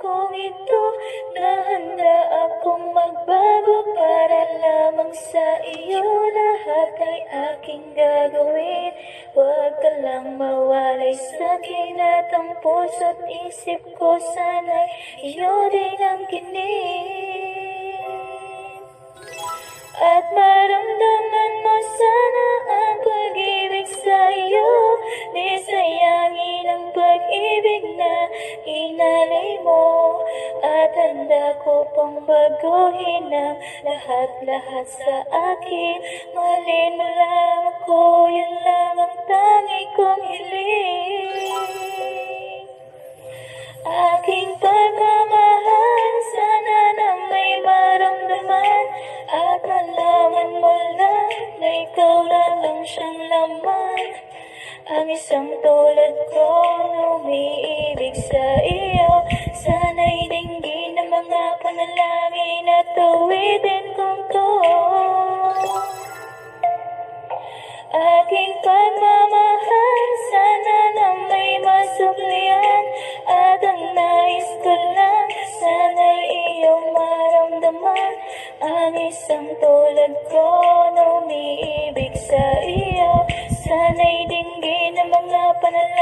kong ito na handa akong magbago para lamang sa iyo. Lahat ay aking gagawin, huwag ka lang mawalay sa'kin at ang puso't isip ko sana'y iyo din ang kinig. At maramdaman mo sana ang pag-ibig sa iyo, di sayangin ang pag-ibig na inalay mo. At handa ko pang baguhin ang lahat-lahat sa akin. Mahalin mo lang ako, yun lang ang tangi kong hiling. Aking pagmamahal, sana na may maramdaman at malaman mo lang na ikaw lang siyang laman. Ang isang tulad ko na umiibig sa iyo, sana'y dinggin ng mga panalangin at awitin kong to. Aking pagmamahal, sana na may masuklian at ang nais ko lang, sana'y iyong maramdaman. Ang isang tulad ko na umiibig sa iyo, sana'y dinggin ng mga panalangin